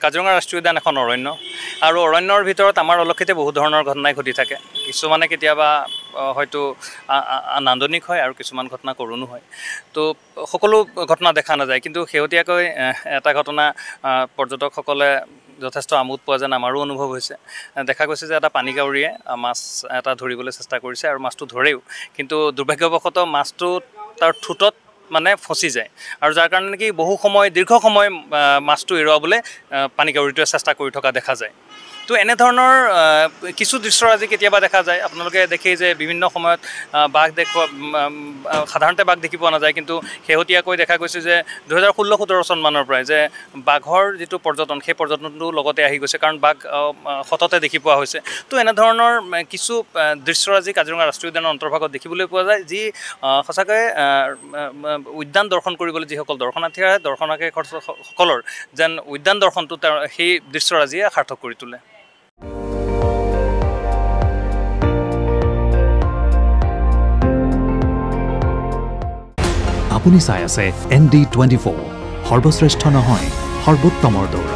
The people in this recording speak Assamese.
কাজিৰঙা ৰাষ্ট্ৰীয় উদ্যান এখন অৰণ্য আৰু অৰণ্যৰ ভিতৰত আমাৰ অলক্ষিতে বহু ধৰণৰ ঘটনাই ঘটি থাকে কিছুমানে কেতিয়াবা হয়তো নান্দনিক হয় আৰু কিছুমান ঘটনা কৰুণো হয় তো সকলো ঘটনা দেখা নাযায় কিন্তু শেহতীয়াকৈ এটা ঘটনা পৰ্যটকসকলে যথেষ্ট আমোদ পোৱা যেন আমাৰো অনুভৱ হৈছে দেখা গৈছে যে এটা পানীকাউৰীয়ে মাছ এটা ধৰিবলৈ চেষ্টা কৰিছে আৰু মাছটো ধৰেও কিন্তু দুৰ্ভাগ্যবশতঃ মাছটো তাৰ ঠোঁটত মানে ফচি যায় আৰু যাৰ কাৰণে নেকি বহু সময় দীৰ্ঘ সময় মাছটো এৰুৱাবলৈ পানীকাউৰীটোৱে চেষ্টা কৰি থকা দেখা যায় তো এনেধৰণৰ কিছু দৃশ্য আজি কেতিয়াবা দেখা যায় আপোনালোকে দেখেই যে বিভিন্ন সময়ত বাঘ সাধাৰণতে বাঘ দেখি পোৱা নাযায় কিন্তু শেহতীয়াকৈ দেখা গৈছে যে 2016-17 চনমানৰ পৰাই যে বাঘৰ যিটো পৰ্যটন সেই পৰ্যটনটো লগতে আহি গৈছে কাৰণ বাঘ সততে দেখি পোৱা হৈছে তো এনেধৰণৰ কিছু দৃশ্য আজি কাজিৰঙা ৰাষ্ট্ৰীয় উদ্যানৰ অন্তৰ্ভাগত দেখিবলৈ পোৱা যায় যি সঁচাকৈ উদ্যান দৰ্শন কৰিবলৈ যিসকল দৰ্শনাৰ্থী আহে দৰ্শনাৰ্থীসকলৰ যেন উদ্যান দৰ্শনটো সেই দৃশ্যৰাজিয়ে সাৰ্থক কৰি তোলে আপুনি চাই আছে ND24 সৰ্বশ্ৰেষ্ঠ নহয় সৰ্বোত্তমৰ দৌৰ